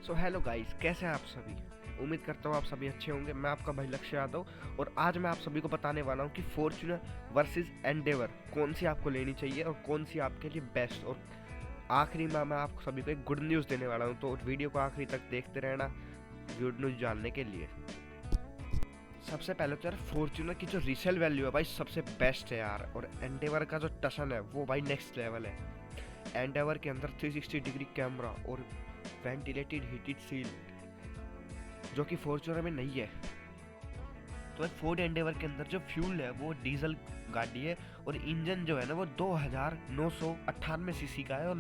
So hello guys, कैसे हैं आप सभी। उम्मीद करता हूँ आप सभी अच्छे होंगे। मैं आपका भाई लक्ष्य यादव और आज मैं आप सभी को बताने वाला हूँ कि फॉर्च्यूनर वर्सेस एंडेवर कौन सी आपको लेनी चाहिए और कौन सी आपके लिए बेस्ट। और आखिरी में मैं आप सभी को एक गुड न्यूज़ देने वाला हूँ, तो वीडियो को आखिरी तक देखते रहना गुड न्यूज़ जानने के लिए। सबसे पहले तो यार फॉर्च्यूनर की जो रीसेल वैल्यू है भाई सबसे बेस्ट है यार, और एंडेवर का जो टशन है वो भाई नेक्स्ट लेवल है। एंडेवर के अंदर 360 डिग्री कैमरा और वेंटिलेटेड हीटेड सील जो कि फॉर्च्यूनर में नहीं है। तो फोर्ड एंडेवर के अंदर जो फ्यूल है वो डीजल गाड़ी है और इंजन जो है ना वो 2998 सीसी का है और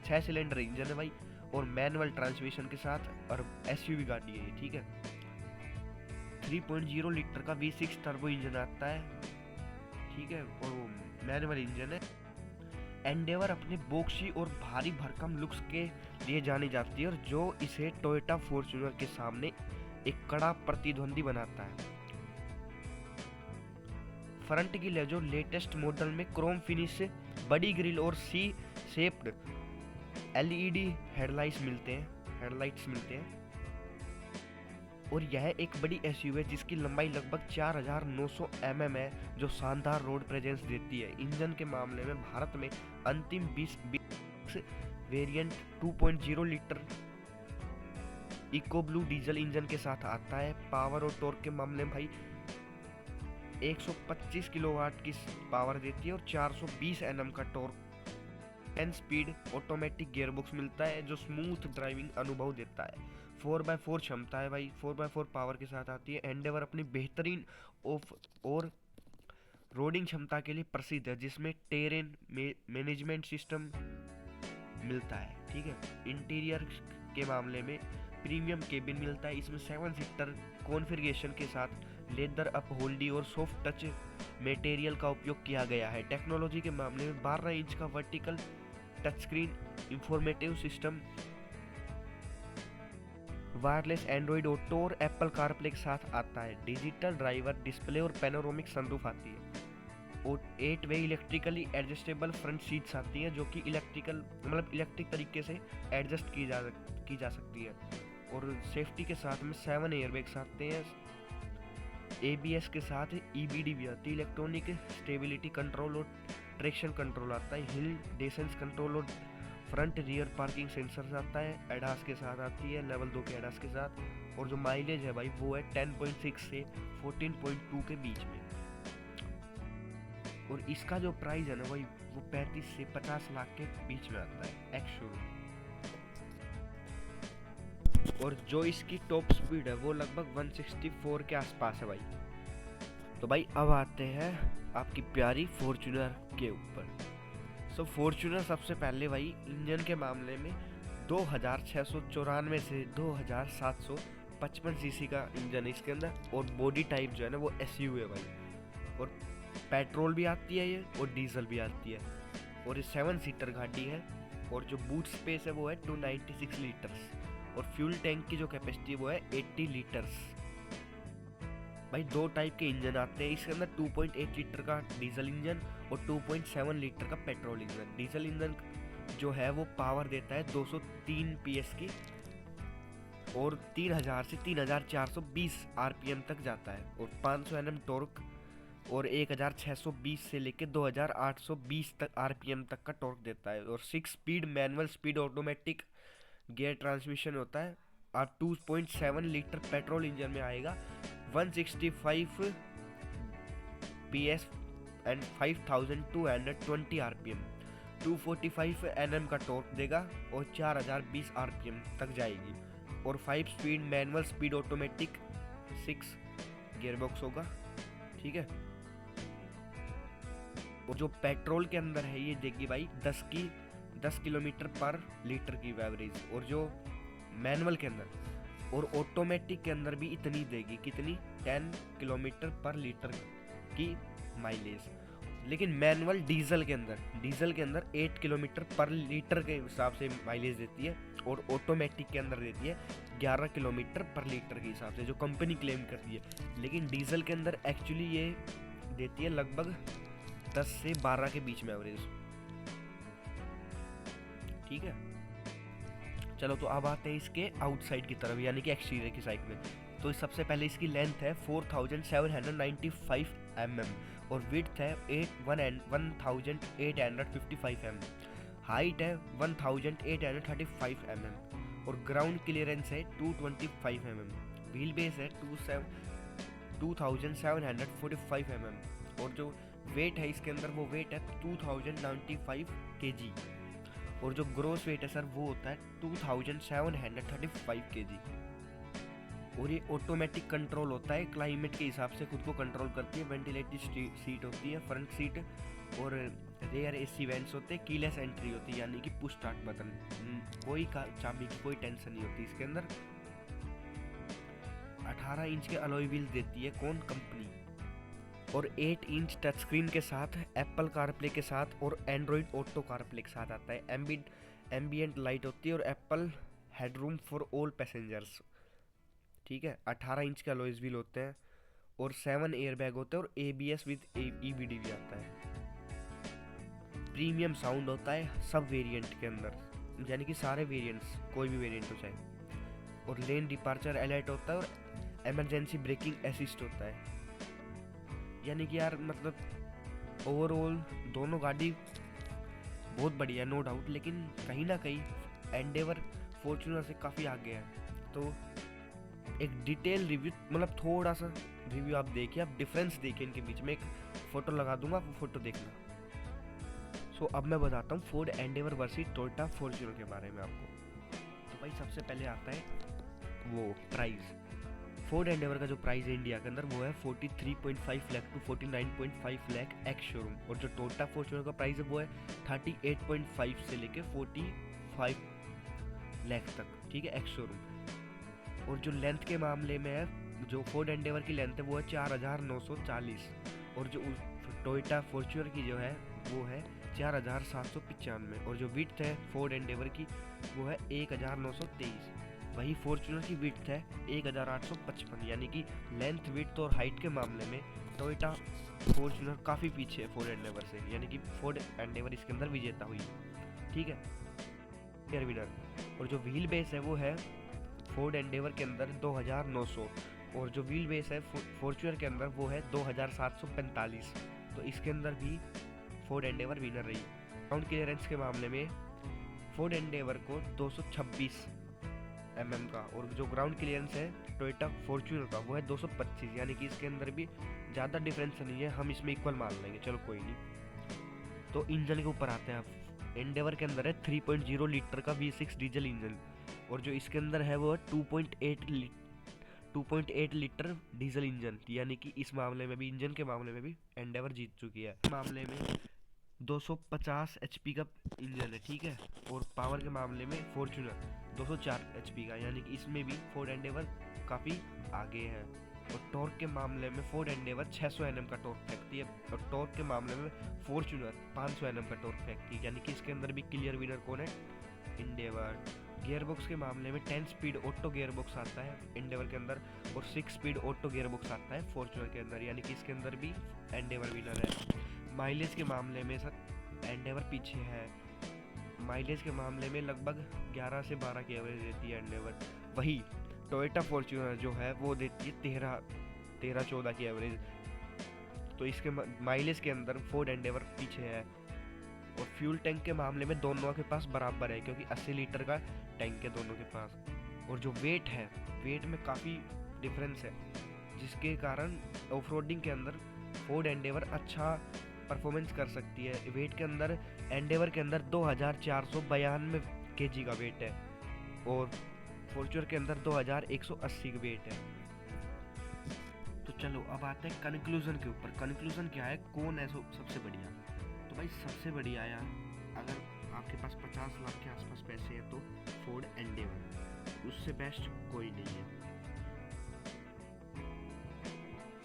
6 सिलेंडर इंजन है भाई, और मैनुअल ट्रांसमिशन के साथ, और एसयूवी गाड़ी है ये, ठीक है। 3.0 लीटर का V6 टर्बो इंजन आता है, ठीक है, और वो मैनुअल इंजन है। एंडेवर अपने बोक्सी और भारी भरकम लुक्स के लिए जानी जाती है और जो इसे टोयोटा फॉर्च्यूनर के सामने एक कड़ा प्रतिद्वंदी बनाता है। फ्रंट की जो लेटेस्ट मॉडल में क्रोम फिनिश, बड़ी ग्रिल और सी शेप्ड एलईडी हेडलाइट्स मिलते हैं। और यह एक बड़ी एसयूवी है जिसकी लंबाई लगभग 4900 mm है, जो शानदार रोड प्रेजेंस देती है। इंजन के मामले में भारत में अंतिम 20 variant 2.0 litre eco blue diesel engine के साथ आता है। पावर और टॉर्क के मामले में भाई 125 किलोवाट की पावर देती है और 420 Nm का टॉर्क। 10 स्पीड ऑटोमेटिक गियरबॉक्स मिलता है जो स्मूथ ड्राइविंग अनुभव देता है। 4x4 क्षमता है भाई, 4x4 पावर के साथ आती है। एंडेवर अपनी बेहतरीन ऑफ और रोडिंग क्षमता के लिए प्रसिद्ध है, जिसमें टेरेन मैनेजमेंट सिस्टम मिलता है, ठीक है। इंटीरियर के मामले में प्रीमियम केबिन मिलता है, इसमें 7 सीटर कॉन्फ़िगरेशन के साथ लेदर अपहोल्डी और सॉफ्ट टच मटेरियल का उपयोग किया गया है। टेक्नोलॉजी के मामले में 12 इंच का vertical touch screen informative system, wireless Android auto और एप्पल कारप्ले के साथ आता है। डिजिटल ड्राइवर डिस्प्ले और पैनोरामिक सनरूफ आती है और 8 वे इलेक्ट्रिकली एडजस्टेबल फ्रंट सीट्स आती हैं जो कि इलेक्ट्रिक तरीके से एडजस्ट की जा सकती है। और सेफ्टी के साथ में 7 एयरबैग्स आते हैं। ABS के साथ EBD भी आती है, इलेक्ट्रॉनिक स्टेबिलिटी कंट्रोल और ट्रैक्शन कंट्रोल आता है। हिल डिस्टेंस कंट्रोल और फ्रंट रियर पार्किंग सेंसर्स आता है। एडास के साथ आती है, लेवल 2 के एडास के साथ। और जो माइलेज है भाई वो है 10.6 से 14.2 के बीच में। और इसका जो प्राइस है ना भाई वो 35 से 50 लाख के बीच में आता है एक्स शोरूम। और जो इसकी टॉप स्पीड है वो लगभग 164 के आसपास है भाई। तो भाई अब आते हैं आपकी प्यारी फॉर्च्यूनर के ऊपर। सो फॉर्च्यूनर सबसे पहले भाई इंजन के मामले में 2694 से 2755 सीसी का इंजन है इसके अंदर, और बॉडी टाइप जो है ना वो एसयूवी है भाई। और पेट्रोल भी आती है ये और डीजल भी आती है, और ये 7 सीटर गाड़ी है। और जो बूट स्पेस है वो है 296 लीटर्स, और फ्यूल टैंक की जो कैपेसिटी वो है 80 लीटर्स। भाई 2 टाइप के इंजन आते हैं इसके अंदर, 2.8 लीटर का डीजल इंजन और 2.7 लीटर का पेट्रोल इंजन। डीजल इंजन जो है वो पावर देता है 203 PS की और 3000 से 3420 RPM तक जाता है, और 500 Nm टॉर्क और 1620 से लेकर 2820 तक RPM तक का टॉर्क देता है। और 6 speed manual speed automatic gear transmission होता है। और 2.7 लीटर पेट्रोल इंजन में आएगा 165 PS एंड 5220 RPM। 245 Nm का टॉर्क देगा और 4020 RPM तक जाएगी। और 5 speed manual speed automatic 6 gearbox होगा, ठीक है। और जो पेट्रोल के अंदर है ये देगी भाई 10 किलोमीटर पर लीटर की एवरेज, और जो मैनुअल के अंदर और ऑटोमेटिक के अंदर भी इतनी देगी, कितनी, 10 किलोमीटर पर लीटर की माइलेज। लेकिन मैनुअल डीजल के अंदर 8 किलोमीटर पर लीटर के हिसाब से माइलेज देती है, और ऑटोमेटिक के अंदर देती है 11 किलोमीटर पर लीटर के हिसाब से, जो कंपनी क्लेम करती है। लेकिन डीजल के अंदर एक्चुअली ये देती है लगभग 10 से 12 के बीच में एवरेज, ठीक है। चलो तो अब आते हैं इसके आउटसाइड की तरफ यानी कि एक्सटीरियर की साइड में। तो सबसे पहले इसकी लेंथ है 4795 mm और विड्थ है 1855 mm, हाइट है 1835 mm और ग्राउंड क्लियरेंस है 225 mm, व्हील बेस है 2745 mm और जो वेट है इसके अंदर वो वेट है 2095 kg और जो ग्रोस वेट है सर वो होता है 2735 kg। और ये ऑटोमेटिक कंट्रोल होता है, क्लाइमेट के हिसाब से खुद को कंट्रोल करती है। वेंटिलेटेड सीट होती है, फ्रंट सीट और रेयर एसी वेंट्स होते हैं, कीलेस एंट्री होती है यानी कि पुश स्टार्ट बटन, कोई चाबी की कोई टेंशन नहीं होती इसके अंदर। 18 इंच के अलॉय व्हील देती है कौन कंपनी और 8 इंच टच स्क्रीन के साथ, एप्पल कारप्ले के साथ और एंड्रॉइड ऑटो कारप्ले के साथ आता है। एम्बियंट लाइट होती है और Apple headroom for all passengers, ठीक है। 18 इंच के अलॉयज व्हील होते हैं और 7 एयरबैग होते हैं और ABS विद EBD भी आता है। प्रीमियम साउंड होता है सब वेरिएंट के अंदर यानी कि सारे वेरिएंट्स, कोई भी वेरिएंट हो चाहे। और लेन डिपार्चर अलर्ट होता है और इमरजेंसी ब्रेकिंग असिस्ट होता है। यानी कि यार मतलब ओवरऑल दोनों गाड़ी बहुत बढ़िया है नो डाउट, लेकिन कहीं ना कहीं एंडेवर फॉर्च्यूनर से काफ़ी आगे है। तो एक डिटेल रिव्यू मतलब थोड़ा सा रिव्यू आप देखिए, आप डिफरेंस देखिए इनके बीच में, एक फ़ोटो लगा दूंगा, आप फोटो देखना। सो अब मैं बताता हूँ Ford Endeavour versus Toyota Fortuner के बारे में आपको। तो भाई सबसे पहले आता है वो प्राइस। फोर्ड एंडेवर का जो प्राइस है इंडिया के अंदर वो है 43.5 lakh to 49.5 lakh ex showroom और जो टोयोटा फॉर्च्यूनर का प्राइस है वो है 38.5 से लेके 45 लाख तक, ठीक है, एक्स शोरूम। और जो लेंथ के मामले में है, जो फोर्ड एंडेवर की लेंथ है वो है 4940 और जो टोयोटा फॉर्च्यूनर की जो है वो है 4795 और जो विड्थ है फोर्ड एंडेवर की वो है 1923। वही फॉर्च्यूनर की विड्थ है 1855 यानी कि लेंथ, विड्थ और हाइट के मामले में टोयोटा फॉर्च्यूनर काफ़ी पीछे है फोर्ड एंडेवर से, यानी कि फोर्ड एंडेवर इसके अंदर विजेता हुई, ठीक है, क्लियर विनर। और जो व्हील बेस है वो है फोर्ड एंडेवर के अंदर 2900 और जो व्हील बेस है फॉर्च्यूनर के अंदर वो है 2745। तो इसके अंदर भी फोर्ड एंडेवर विनर रही। ग्राउंड क्लियरेंस के मामले में फोर्ड एंडेवर को 226 mm का और जो ग्राउंड क्लियरेंस है टोयोटा फॉर्च्यूनर का वो है 225, यानी कि इसके अंदर भी ज़्यादा डिफरेंस नहीं है, हम इसमें इक्वल मान लेंगे, चलो कोई नहीं। तो इंजन के ऊपर आते हैं आप। एंडेवर के अंदर है 3.0 लीटर का V6 डीजल इंजन और जो इसके अंदर है वो है 2.8 लीटर डीजल इंजन, यानी कि इस मामले में भी, इंजन के मामले में भी एंडेवर जीत चुकी है। इस मामले में 250 HP का इंजन है, ठीक है, और पावर के मामले में फॉर्च्यूनर 204 HP का, यानी कि इसमें भी फोर्ड एंडेवर काफ़ी आगे है। और टॉर्क के मामले में फोर्ड एंडेवर 600 Nm का टॉर्क फेंकती है और टॉर्क के मामले में फॉर्च्यूनर 500 Nm का टॉर्क फेंकती है, यानी कि इसके अंदर भी क्लियर विनर कौन है, एंडेवर। गियरबॉक्स के मामले में 10 स्पीड ऑटो गियरबॉक्स आता है एंडेवर के अंदर और 6 स्पीड ऑटो गियरबॉक्स आता है फॉर्च्यूनर के अंदर, यानी कि इसके अंदर भी एंडेवर विनर है। माइलेज के मामले में सर एंडेवर पीछे है, माइलेज के मामले में लगभग 11 से 12 की एवरेज देती है एंडेवर। वही टोयोटा फॉर्च्यूनर जो है वो देती है 13-14 की एवरेज। तो इसके माइलेज के अंदर फोर्ड एंडेवर पीछे है। और फ्यूल टैंक के मामले में दोनों के पास बराबर है क्योंकि 80 लीटर का टैंक है दोनों के पास। और जो वेट है, वेट में काफ़ी डिफरेंस है जिसके कारण ऑफ-रोडिंग के अंदर फोर्ड एंडेवर अच्छा परफॉर्मेंस कर सकती है। वेट के अंदर एंडेवर के अंदर 2492 kg का वेट है और फॉर्च्यूनर के अंदर 2180 का वेट है। तो चलो अब आते हैं कंक्लूजन के ऊपर। कंक्लूजन क्या है, कौन है सबसे बढ़िया? तो भाई सबसे बढ़िया यार, अगर आपके पास 50 लाख के आसपास पैसे हैं तो फोर्ड एंडेवर, उससे बेस्ट कोई नहीं है।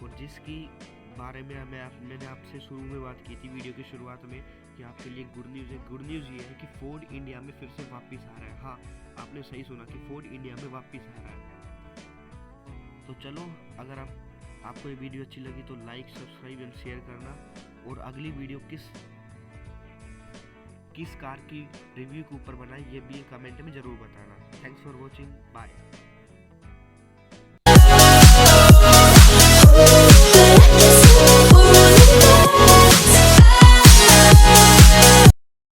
और जिसकी बारे में मैंने आपसे शुरू में बात की थी वीडियो की शुरुआत में कि आपके लिए गुड न्यूज़ है। गुड न्यूज़ ये है कि फोर्ड इंडिया में फिर से वापस आ रहा है। हाँ, आपने सही सुना कि फोर्ड इंडिया में वापस आ रहा है। तो चलो, अगर आपको ये वीडियो अच्छी लगी तो लाइक, सब्सक्राइब एंड शेयर करना। और अगली वीडियो किस कार की रिव्यू के ऊपर बनाए ये भी कमेंट में ज़रूर बताना। Thanks for watching, bye.